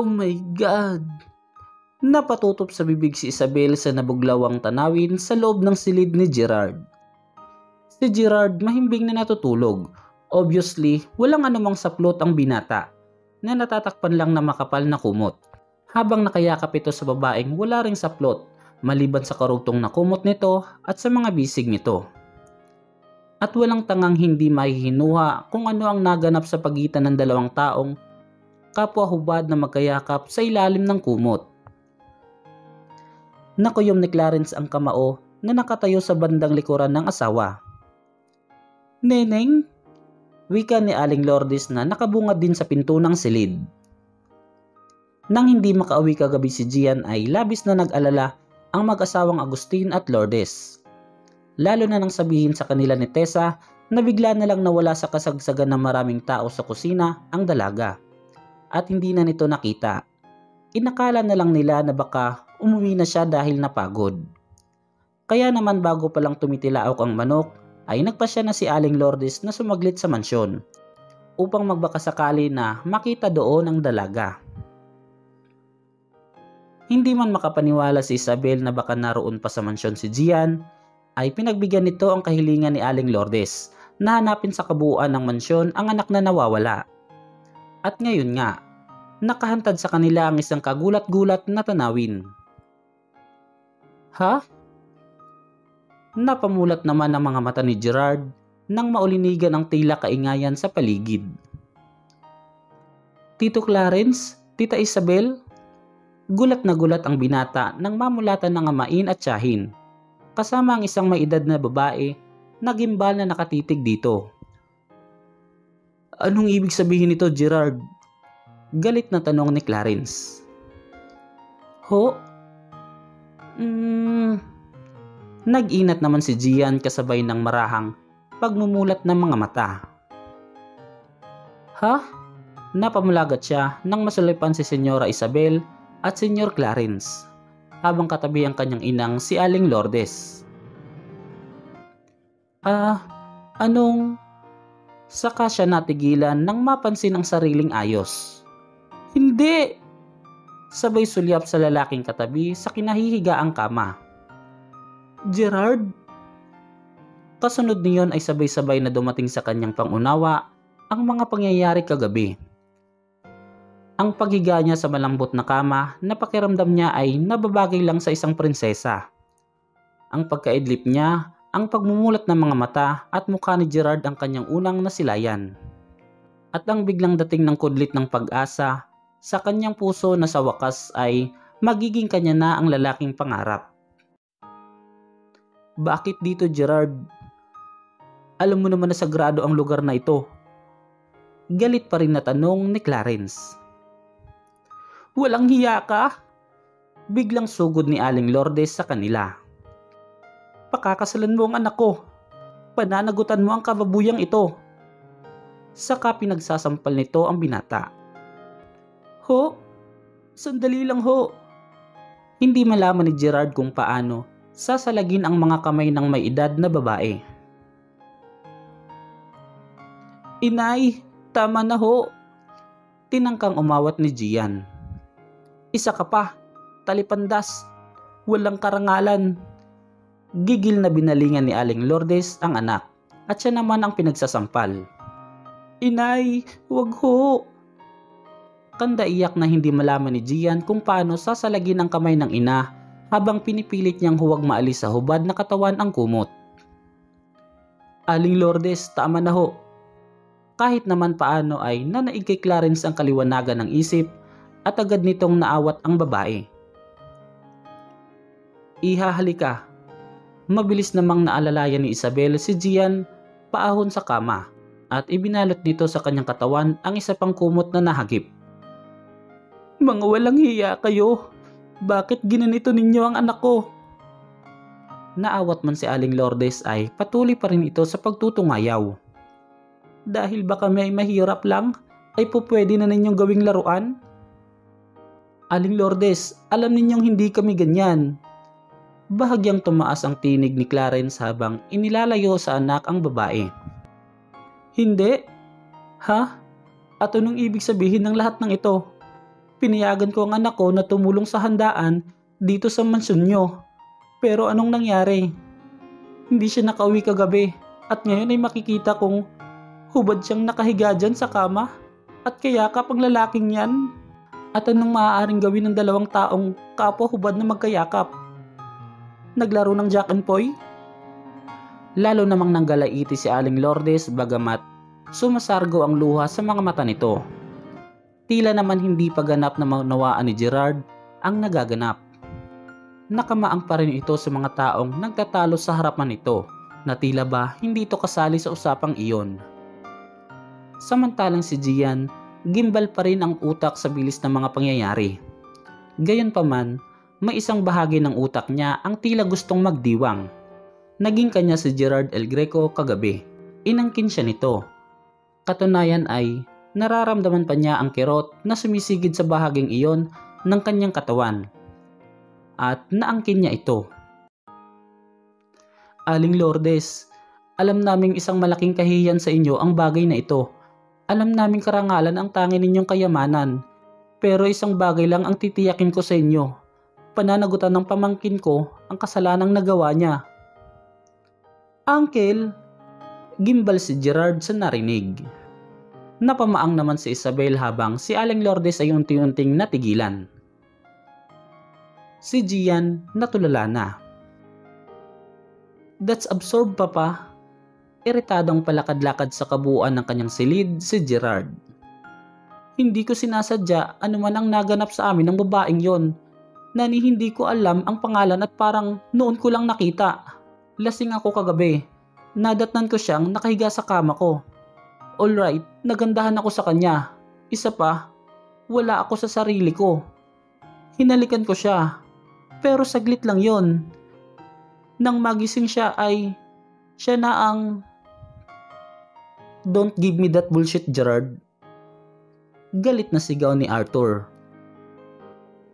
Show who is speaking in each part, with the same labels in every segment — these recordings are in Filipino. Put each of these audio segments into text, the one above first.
Speaker 1: Oh my God! Napatutok sa bibig si Isabel sa nabuglawang tanawin sa loob ng silid ni Gerard. Si Gerard mahimbing na natutulog. Obviously, walang anumang saplot ang binata na natatakpan lang na makapal na kumot. Habang nakayakap ito sa babaeng wala ring saplot maliban sa karugtong na kumot nito at sa mga bisig nito. At walang tangang hindi mahihinuha kung ano ang naganap sa pagitan ng dalawang taong kapwa hubad na magkayakap sa ilalim ng kumot. Nakuyom ni Clarence ang kamao na nakatayo sa bandang likuran ng asawa. "Neneng?" wika ni Aling Lourdes na nakabungad din sa pinto ng silid. Nang hindi makauwi kagabi si Gian ay labis na nag-alala ang mag-asawang Agustin at Lourdes. Lalo na nang sabihin sa kanila ni Tessa na bigla na lang nawala sa kasagsagan ng maraming tao sa kusina ang dalaga at hindi na nito nakita. Inakala na lang nila na baka umuwi na siya dahil napagod. Kaya naman bago pa lang tumitilaok ang manok ay nagpasya na si Aling Lourdes na sumaglit sa mansyon upang magbakasakali na makita doon ang dalaga. Hindi man makapaniwala si Isabel na baka naroon pa sa mansyon si Gian, ay pinagbigyan nito ang kahilingan ni Aling Lourdes na hanapin sa kabuuan ng mansyon ang anak na nawawala. At ngayon nga, nakahantad sa kanila ang isang kagulat-gulat na tanawin. "Ha?" Napamulat naman ang mga mata ni Gerard nang maulinigan ang tila kaingayan sa paligid. "Tito Clarence, Tita Isabel?" Gulat na gulat ang binata nang mamulatan ng amain at tiyahin, kasama ang isang may edad na babae na gimbal na nakatitig dito. "Anong ibig sabihin nito, Gerard?" Galit na tanong ni Clarence. "Ho? Nag-inat naman si Gian kasabay ng marahang pagmumulat ng mga mata. "Ha?" Napamulagat siya nang masulipan si Senyora Isabel at Senyor Clarence habang katabi ang kanyang inang si Aling Lourdes. Anong?" Saka siya natigilan nang mapansin ang sariling ayos. "Hindi!" Sabay sulyap sa lalaking katabi sa kinahihigaang kama. "Gerard?" Kasunod niyon ay sabay-sabay na dumating sa kanyang pangunawa ang mga pangyayari kagabi. Ang paghiga niya sa malambot na kama na pakiramdam niya ay nababagay lang sa isang prinsesa. Ang pagkaidlip niya, ang pagmumulat ng mga mata at mukha ni Gerard ang kanyang unang nasilayan. At ang biglang dating ng kudlit ng pag-asa sa kanyang puso na sa wakas ay magiging kanya na ang lalaking pangarap. "Bakit dito, Gerard? Alam mo naman na sagrado ang lugar na ito." Galit pa rin na tanong ni Clarence. "Walang hiya ka?" Biglang sugod ni Aling Lourdes sa kanila. "Pakakasalan mo ang anak ko. Pananagutan mo ang kababuyang ito." Saka pinagsasampal nito ang binata. "Ho? Sandali lang ho." Hindi malaman ni Gerard kung paano sasalagin ang mga kamay ng may edad na babae. "Inay, tama na ho." Tinangkang umawat ni Gian. "Isa ka pa, talipandas, walang karangalan." Gigil na binalingan ni Aling Lourdes ang anak at siya naman ang pinagsasampal. "Inay, wag ho." Kanda iyak na hindi malaman ni Gian kung paano sasalagin ang kamay ng ina habang pinipilit niyang huwag maalis sa hubad na katawan ang kumot. "Aling Lourdes, tama na ho." Kahit naman paano ay nanaig kay Clarence ang kaliwanagan ng isip at agad nitong naawat ang babae. "Iha, halika." Mabilis namang naalalayan ni Isabel si Gian paahon sa kama at ibinalot nito sa kanyang katawan ang isa pang kumot na nahagip. "Mga walang hiya kayo. Bakit ginanito ninyo ang anak ko?" Naawat man si Aling Lourdes ay patuloy pa rin ito sa pagtutungayaw. "Dahil baka may mahirap lang ay pupwede na ninyong gawing laruan?" "Aling Lourdes, alam ninyong hindi kami ganyan." Bahagyang tumaas ang tinig ni Clarence habang inilalayo sa anak ang babae. "Hindi? Ha? At anong ibig sabihin ng lahat ng ito?" Pinayagan ko ang anak ko na tumulong sa handaan dito sa mansyon nyo. Pero anong nangyari? Hindi siya nakauwi kagabi at ngayon ay makikita kong hubad siyang nakahiga dyan sa kama at kayakap ang lalaking yan. At anong maaaring gawin ng dalawang taong kapwa hubad na magkayakap? Naglaro ng Jack and Poy? Lalo namang nanggalaiti si Aling Lourdes bagamat sumasargo ang luha sa mga mata nito. Tila naman hindi pa ganap na maunawaan ni Gerard ang nagaganap. Nakamaang pa rin ito sa mga taong nagtatalo sa harapan nito na tila ba hindi ito kasali sa usapang iyon. Samantalang si Gian, gimbal pa rin ang utak sa bilis ng mga pangyayari. Gayunpaman, may isang bahagi ng utak niya ang tila gustong magdiwang. Naging kanya si Gerard El Greco kagabi. Inangkin siya nito. Katunayan ay nararamdaman pa niya ang kirot na sumisigid sa bahaging iyon ng kanyang katawan. At naangkin niya ito. Aling Lourdes, alam naming isang malaking kahihiyan sa inyo ang bagay na ito. Alam naming karangalan ang tangi ninyong kayamanan. Pero isang bagay lang ang titiyakin ko sa inyo. Pananagutan ng pamangkin ko ang kasalanang nagawa niya. Uncle, gimbal si Gerard sa narinig. Napamaang naman si Isabel habang si Aling Lourdes ay unti-unting natigilan. Si Gian natulala na. That's absurd, Papa. Iritadong palakad-lakad sa kabuuan ng kanyang silid si Gerard. Hindi ko sinasadya anuman ang naganap sa amin ng babaeng yon. Nani hindi ko alam ang pangalan at parang noon ko lang nakita. Lasing ako kagabi. Nadatnan ko siyang nakahiga sa kama ko. Alright, nagandahan ako sa kanya. Isa pa, wala ako sa sarili ko. Hinalikan ko siya. Pero saglit lang yon. Nang magising siya ay siya na ang... Don't give me that bullshit, Gerard. Galit na sigaw ni Arthur.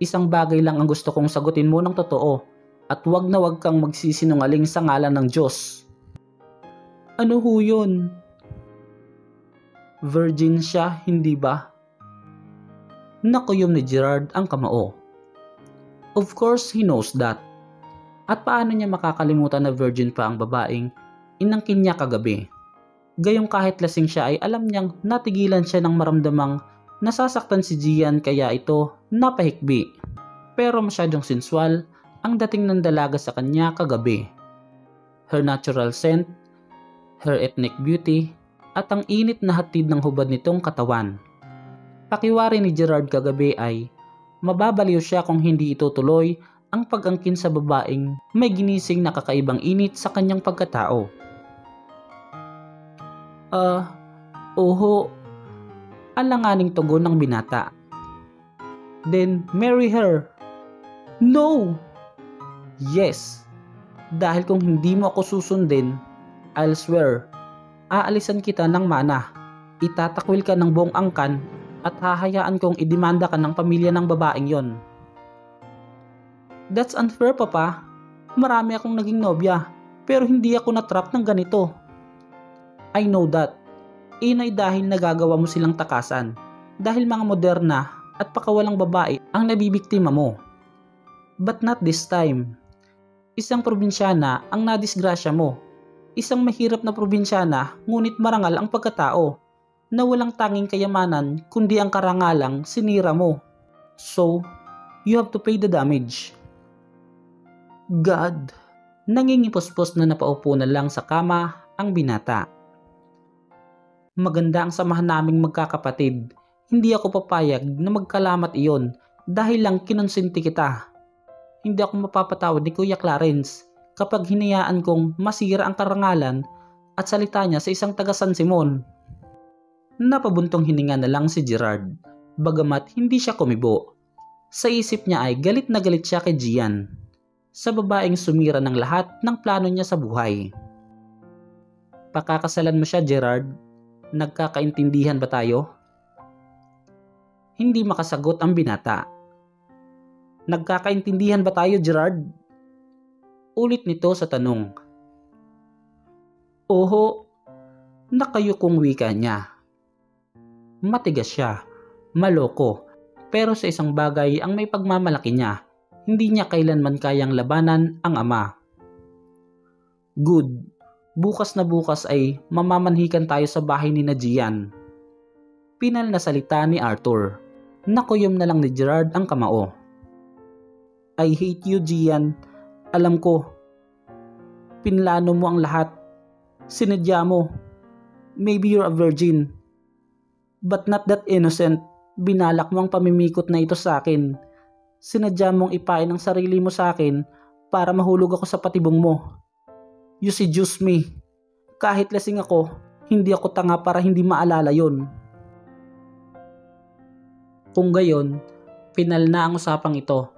Speaker 1: Isang bagay lang ang gusto kong sagutin mo ng totoo at wag na wag kang magsisinungaling sa ngalan ng Diyos. Ano ho yun? Virgin siya, hindi ba? Nakuyom ni Gerard ang kamao. Of course he knows that. At paano niya makakalimutan na virgin pa ang babaeng inangkin niya kagabi? Gayong kahit lasing siya ay alam niyang natigilan siya ng maramdamang nasasaktan si Gian kaya ito napahikbi. Pero masyadong sensual ang dating ng dalaga sa kanya kagabi. Her natural scent, her ethnic beauty, at ang init na hatid ng hubad nitong katawan. Pakiwari ni Gerard kagabi ay mababaliw siya kung hindi ito tuloy ang pag-angkin sa babaeng may ginising na kakaibang init sa kanyang pagkatao. Oho, alanganing tugon ng binata. Then marry her. No! Yes, dahil kung hindi mo ako susundin, I'll swear, aalisan kita ng mana, itatakwil ka ng buong angkan at hahayaan kong idemanda ka ng pamilya ng babaeng yon. That's unfair, Papa. Marami akong naging nobya, pero hindi ako natrap ng ganito. I know that. Iyon ay dahil nagagawa mo silang takasan, dahil mga moderna at pakawalang babae ang nabibiktima mo. But not this time. Isang probinsyana ang nadisgrasya mo. Isang mahirap na probinsyana ngunit marangal ang pagkatao na walang tanging kayamanan kundi ang karangalang sinira mo. So, you have to pay the damage. God, nangingipospos na napaupo na lang sa kama ang binata. Maganda ang samahan naming magkakapatid. Hindi ako papayag na magkalamat iyon dahil lang kinonsinti kita. Hindi ako mapapatawad ni Kuya Clarence kapag hinayaan kong masira ang karangalan at salita niya sa isang taga San Simon. Napabuntong hininga na lang si Gerard, bagamat hindi siya kumibo. Sa isip niya ay galit na galit siya kay Gian, sa babaeng sumira ng lahat ng plano niya sa buhay. Pakakasalan mo siya, Gerard? Nagkakaintindihan ba tayo? Hindi makasagot ang binata. Nagkakaintindihan ba tayo, Gerard? Ulit nito sa tanong. Oho, nakayukong wika niya. Matigas siya, maloko, Pero sa isang bagay ang may pagmamalaki niya, hindi niya kailanman kayang labanan ang ama. Good, bukas na bukas ay mamamanhikan tayo sa bahay ni Gian. Pinal na salita ni Arthur. Nakuyom na lang ni Gerard ang kamao. I hate you, Gian. Alam ko. Pinlano mo ang lahat. Sinadya mo. Maybe you're a virgin. But not that innocent. Binalak mo ang pamimikot na ito sa akin. Sinadya mong ipain ang sarili mo sa akin para mahulog ako sa patibong mo. You seduce me. Kahit lasing ako, hindi ako tanga para hindi maalala yon. Kung gayon, pinal na ang usapang ito.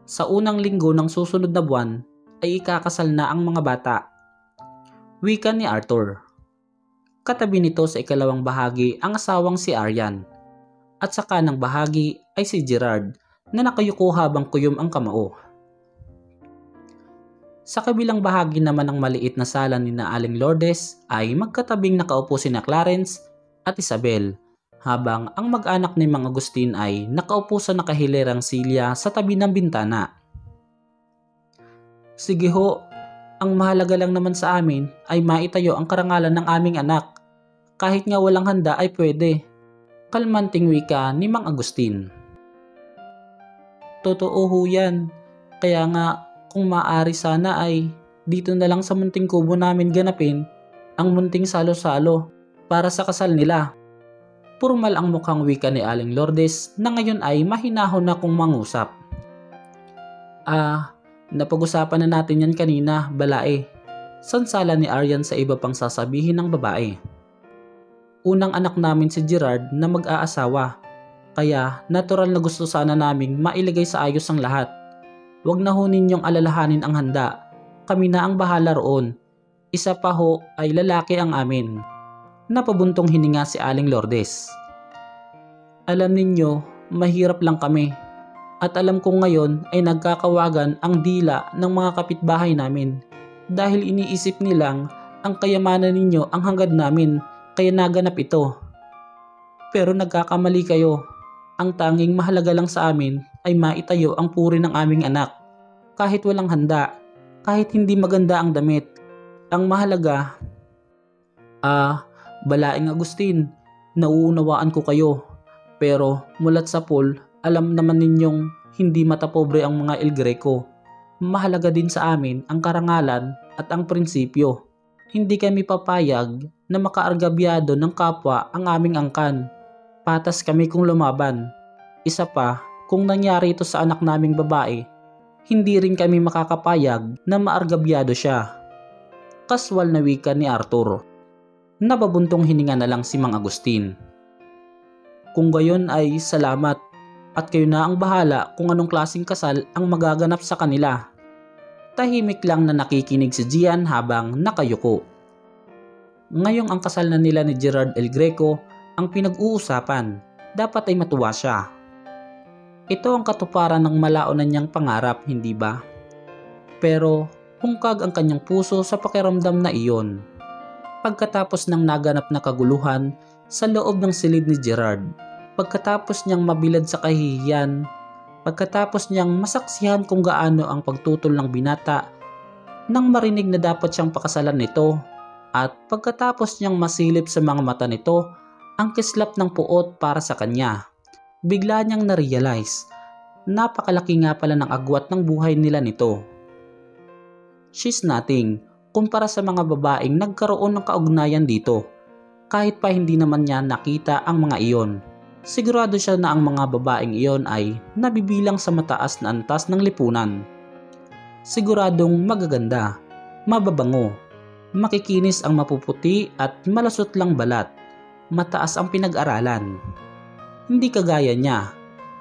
Speaker 1: Sa unang linggo ng susunod na buwan ay ikakasal na ang mga bata. Wika ni Arthur. Katabi nito sa ikalawang bahagi ang asawang si Aryan. At sa kanang bahagi ay si Gerard na nakayuko habang kuyom ang kamao. Sa kabilang bahagi naman ng maliit na sala ni na Aling Lourdes ay magkatabing nakaupo sina Clarence at Isabel, habang ang mag-anak ni Mang Agustin ay nakaupo sa nakahilirang silya sa tabi ng bintana. Sige ho, ang mahalaga lang naman sa amin ay maitayo ang karangalan ng aming anak. Kahit nga walang handa ay pwede. Kalmanting wika ni Mang Agustin. Totoo ho yan, kaya nga kung maaari sana ay dito na lang sa munting kubo namin ganapin ang munting salo-salo para sa kasal nila. Formal ang mukhang wika ni Aling Lourdes na ngayon ay mahinahon na kung mangusap. Napag-usapan na natin yan kanina, balae. Sansala ni Aryan sa iba pang sasabihin ng babae. Unang anak namin si Gerard na mag-aasawa, kaya natural na gusto sana naming mailagay sa ayos ang lahat. Huwag na ho ninyong alalahanin ang handa, kami na ang bahala roon. Isa pa ho ay lalaki ang amin. Napabuntong hininga si Aling Lourdes. Alam ninyo, mahirap lang kami. At alam kong ngayon ay nagkakawagan ang dila ng mga kapitbahay namin. Dahil iniisip nilang ang kayamanan ninyo ang hangad namin, kaya naganap ito. Pero nagkakamali kayo. Ang tanging mahalaga lang sa amin ay maitayo ang puri ng aming anak. Kahit walang handa, kahit hindi maganda ang damit. Ang mahalaga, Balaing Agustin, nauunawaan ko kayo. Pero mulat sa pool, alam naman ninyong hindi matapobre ang mga El Greco. Mahalaga din sa amin ang karangalan at ang prinsipyo. Hindi kami papayag na makaargabyado ng kapwa ang aming angkan. Patas kami kung lumaban. Isa pa, kung nangyari ito sa anak naming babae, hindi rin kami makakapayag na maargabyado siya. Kaswal na wika ni Arthur. Nababuntong hininga na lang si Mang Agustin. Kung gayon ay salamat at kayo na ang bahala kung anong klaseng kasal ang magaganap sa kanila. Tahimik lang na nakikinig si Gian habang nakayuko. Ngayong ang kasal na nila ni Gerard El Greco ang pinag-uusapan, dapat ay matuwa siya. Ito ang katuparan ng malaonan niyang pangarap, hindi ba? Pero hungkag ang kanyang puso sa pakiramdam na iyon. Pagkatapos ng naganap na kaguluhan sa loob ng silid ni Gerard, pagkatapos niyang mabilad sa kahihiyan, pagkatapos niyang masaksihan kung gaano ang pagtutol ng binata, nang marinig na dapat siyang pakasalan nito, at pagkatapos niyang masilip sa mga mata nito ang kislap ng puot para sa kanya, bigla niyang na-realize, napakalaki nga pala ng agwat ng buhay nila nito. She's nothing kumpara sa mga babaeng nagkaroon ng kaugnayan dito. Kahit pa hindi naman niya nakita ang mga iyon, sigurado siya na ang mga babaeng iyon ay nabibilang sa mataas na antas ng lipunan. Siguradong magaganda, mababango, makikinis ang mapuputi at malasot lang balat, mataas ang pinag-aralan. Hindi kagaya niya,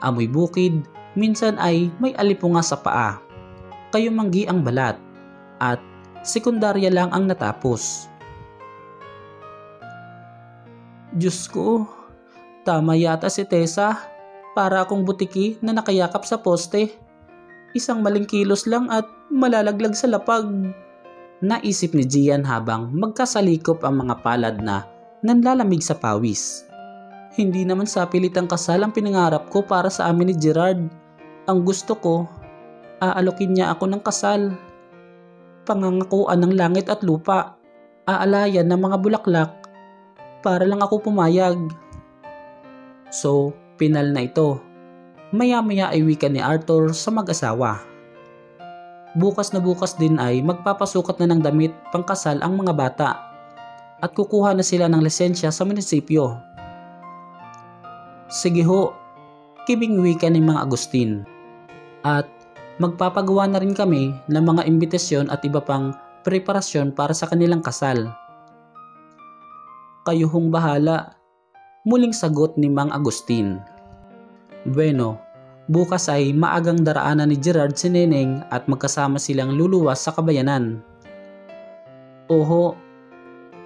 Speaker 1: amoy bukid, minsan ay may alipunga sa paa, kayumanggi ang balat, at sekundarya lang ang natapos. Diyos ko, tama yata si Tessa, para akong butiki na nakayakap sa poste. Isang maling kilos lang at malalaglag sa lapag. Naisip ni Gian habang magkasalikop ang mga palad na nanlalamig sa pawis. Hindi naman sa pilitang kasal ang pinangarap ko para sa amin ni Gerard. Ang gusto ko, aalokin niya ako ng kasal. Pangangakuan ng langit at lupa. Aalayan ng mga bulaklak para lang ako pumayag. So, pinal na ito. Maya-maya ay wika ni Arthur sa mag-asawa. Bukas na bukas din ay magpapasukat na ng damit pangkasal ang mga bata at kukuha na sila ng lisensya sa munisipyo. Sige ho, kibing wika ni mga Agustin. At magpapagawa na rin kami ng mga imbitasyon at iba pang preparasyon para sa kanilang kasal. Kayo hong bahala, muling sagot ni Mang Agustin. Bueno, bukas ay maagang daraanan ni Gerard si Neneng at magkasama silang luluwas sa kabayanan. Oho,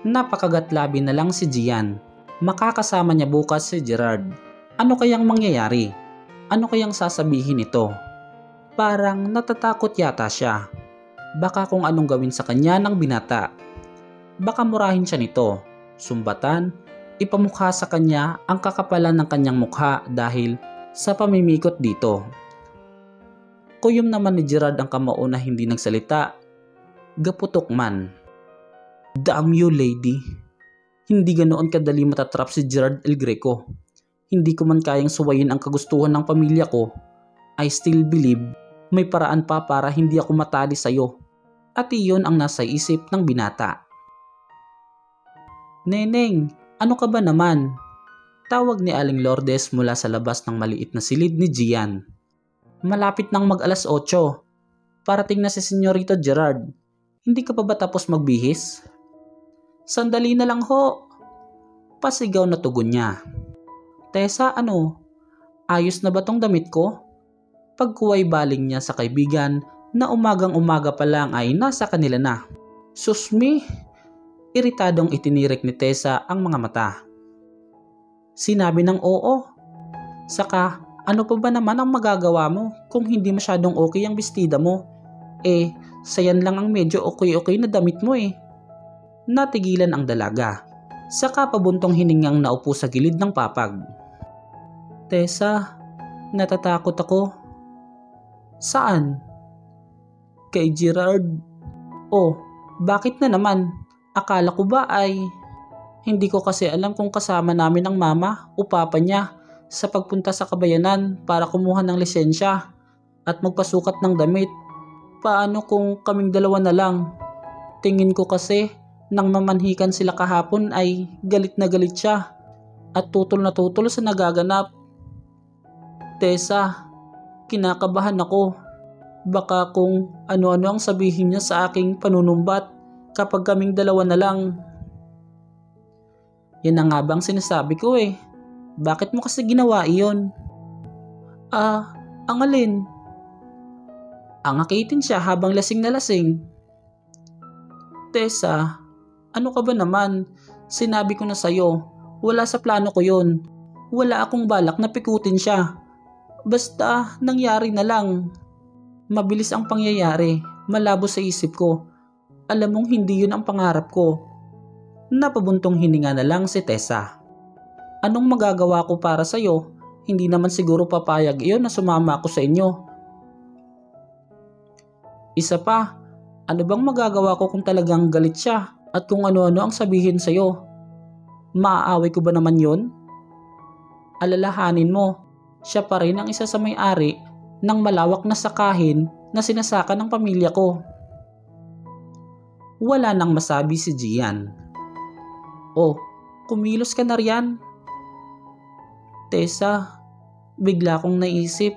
Speaker 1: napakagatlabi na lang si Gian. Makakasama niya bukas si Gerard. Ano kayang mangyayari? Ano kayang sasabihin nito? Parang natatakot yata siya. Baka kung anong gawin sa kanya ng binata. Baka murahin siya nito, sumbatan, ipamukha sa kanya ang kakapalan ng kanyang mukha dahil sa pamimikot dito. Kuyom naman ni Gerard ang kamao na hindi nagsalita. Gaputok man. Damn you, lady. Hindi ganoon kadali matatrap si Gerard El Greco. Hindi ko man kayang suwayin ang kagustuhan ng pamilya ko. I still believe may paraan pa para hindi ako matali sa'yo. At iyon ang nasa isip ng binata. Neneng, ano ka ba naman? Tawag ni Aling Lourdes mula sa labas ng maliit na silid ni Gian. Malapit nang mag-alas 8. Parating na si Senyorito Gerard. Hindi ka pa ba tapos magbihis? Sandali na lang ho. Pasigaw na tugon niya. Tessa, ano? Ayos na ba tong damit ko? Pagkuway baling niya sa kaibigan na umagang-umaga pa lang ay nasa kanila na. Susmi! Iritadong itinirik ni Tessa ang mga mata. Sinabi ng oo. Saka, ano pa ba naman ang magagawa mo kung hindi masyadong okay ang bestida mo? Sayan lang ang medyo okay na damit mo eh. Natigilan ang dalaga. Saka pabuntong hiningang naupo sa gilid ng papag. Tessa, natatakot ako. Saan? Kay Gerard. Oh, bakit na naman? Akala ko ba ay... Hindi ko kasi alam kung kasama namin ang mama o papa niya sa pagpunta sa kabayanan para kumuha ng lisensya at magpasukat ng damit. Paano kung kaming dalawa na lang? Tingin ko kasi nang mamanhikan sila kahapon ay galit na galit siya at tutol na tutol sa nagaganap. Tessa, kinakabahan ako. Baka kung ano-ano ang sabihin niya sa aking panunumbat kapag kaming dalawa na lang. Yan na nga bang sinasabi ko eh. Bakit mo kasi ginawa iyon? Ang alin? Angakitin siya habang lasing na lasing. Tessa, ano ka ba naman? Sinabi ko na sa'yo, wala sa plano ko yon. Wala akong balak na pikutin siya. Basta nangyari na lang. Mabilis ang pangyayari, malabo sa isip ko. Alam mong hindi yun ang pangarap ko. Napabuntong hininga na lang si Tessa. Anong magagawa ko para sa'yo? Hindi naman siguro papayag iyon na sumama ako sa inyo. Isa pa, ano bang magagawa ko kung talagang galit siya at kung ano-ano ang sabihin sa'yo? Maaaway ko ba naman yun? Alalahanin mo, siya pa rin ang isa sa may-ari ng malawak na sakahin na sinasaka ng pamilya ko. Wala nang masabi si Gian. Oh, kumilos ka na riyan. Tessa, bigla kong naisip,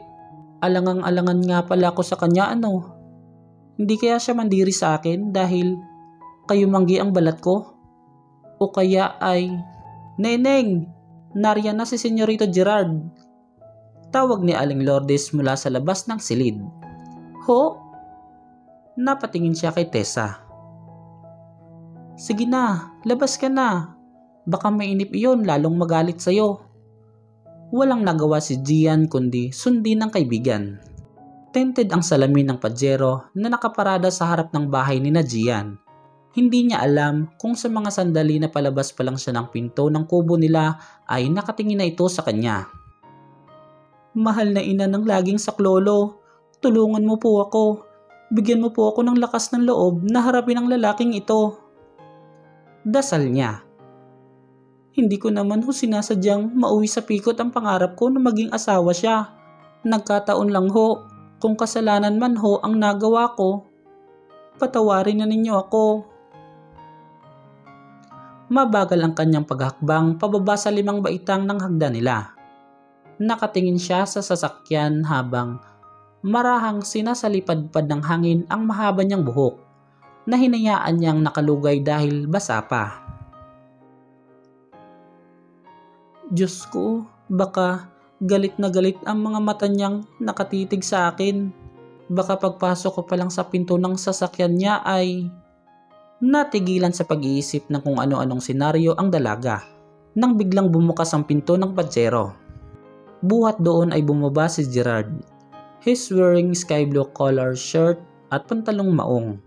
Speaker 1: alangang-alangan nga pala ako sa kanya ano. Hindi kaya siya mandiri sa akin dahil kayo manggi ang balat ko? O kaya ay, Neneng, nariyan na si Senyorito Gerard. Tawag ni Aling Lourdes mula sa labas ng silid. Ho? Napatingin siya kay Tessa. Sige na, labas ka na. Baka mainip iyon lalong magalit sa'yo. Walang nagawa si Gian kundi sundin ng kaibigan. Tinted ang salamin ng pajero na nakaparada sa harap ng bahay ni na Gian. Hindi niya alam kung sa mga sandali na palabas pa lang siya ng pinto ng kubo nila ay nakatingin na ito sa kanya. Mahal na ina ng laging saklolo, tulungan mo po ako. Bigyan mo po ako ng lakas ng loob na harapin ang lalaking ito. Dasal niya. Hindi ko naman ho sinasadyang mauwi sa pikot ang pangarap ko na maging asawa siya. Nagkataon lang ho, kung kasalanan man ho ang nagawa ko, patawarin na ninyo ako. Mabagal ang kanyang paghakbang pababa sa 5 baitang ng hagdan nila. Nakatingin siya sa sasakyan habang marahang sinasalipad-pad ng hangin ang mahaba niyang buhok na hinayaan niyang nakalugay dahil basa pa. Diyos ko, baka galit na galit ang mga mata niyang nakatitig sa akin. Baka pagpasok ko pa lang sa pinto ng sasakyan niya ay... Natigilan sa pag-iisip ng kung ano-anong senaryo ang dalaga nang biglang bumukas ang pinto ng Pajero. Buhat doon ay bumaba si Gerard. He's wearing sky blue collar shirt at pantalong maong.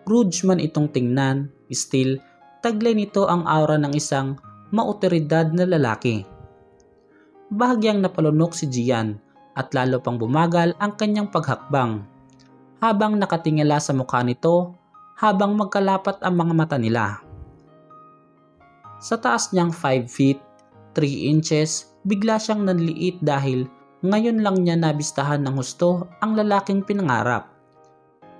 Speaker 1: Rude man itong tingnan, still taglay nito ang aura ng isang maotoridad na lalaki. Bahagyang napalunok si Gian at lalo pang bumagal ang kanyang paghakbang habang nakatingala sa mukha nito habang magkalapat ang mga mata nila. Sa taas niyang 5 feet, 3 inches, bigla siyang nanliit dahil ngayon lang niya nabistahan ng husto ang lalaking pinangarap.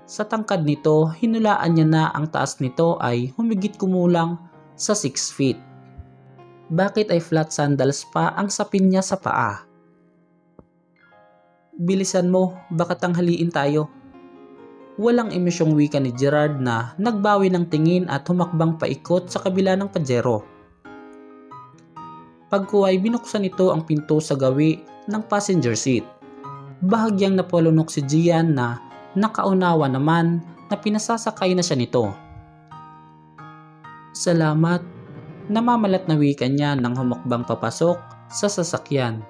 Speaker 1: Sa tangkad nito, hinulaan niya na ang taas nito ay humigit kumulang sa 6 feet. Bakit ay flat sandals pa ang sapin niya sa paa? Bilisan mo, baka tanghaliin tayo. Walang emisyong wika ni Gerard na nagbawi ng tingin at humakbang paikot sa kabila ng Pajero. Pagkuway binuksan nito ang pinto sa gawi ng passenger seat. Bahagyang napalunok si Gian na nakaunawa naman na pinasasakay na siya nito. Salamat, namamalat na wika niya nang humakbang papasok sa sasakyan.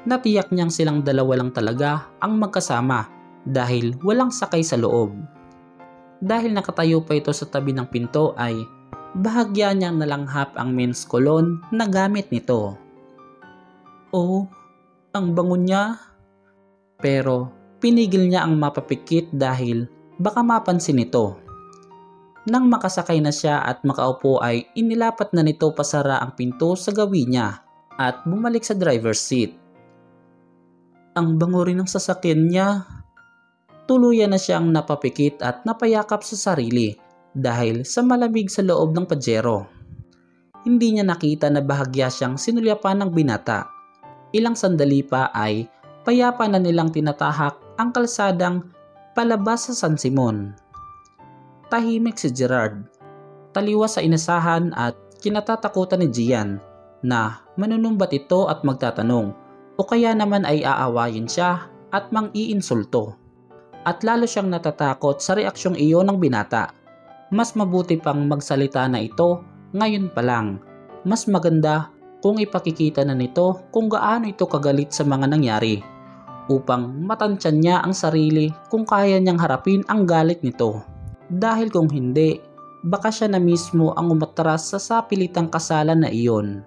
Speaker 1: Natiyak niyang silang dalawa lang talaga ang magkasama dahil walang sakay sa loob. Dahil nakatayo pa ito sa tabi ng pinto ay bahagya niyang nalanghap ang men's cologne na gamit nito. Oh, ang bango niya. Pero pinigil niya ang mapapikit dahil baka mapansin ito. Nang makasakay na siya at makaupo ay inilapat na nito pasara ang pinto sa gawi niya at bumalik sa driver's seat. Ang bango rin ng sasakyan niya. Tuluyan na siyang napapikit at napayakap sa sarili dahil sa malamig sa loob ng Pajero. Hindi niya nakita na bahagya siyang sinulyapan ng binata. Ilang sandali pa ay payapa na nilang tinatahak ang kalsadang palabas sa San Simon. Tahimik si Gerard, taliwas sa inasahan at kinatatakutan ni Gian na manunumbat ito at magtatanong o kaya naman ay aawayin siya at mang-iinsulto. At lalo siyang natatakot sa reaksyong iyon ng binata. Mas mabuti pang magsalita na ito ngayon pa lang. Mas maganda kung ipakikita na nito kung gaano ito kagalit sa mga nangyari upang matansyan niya ang sarili kung kaya niyang harapin ang galit nito. Dahil kung hindi, baka siya na mismo ang umatras sa sapilitang kasalan na iyon.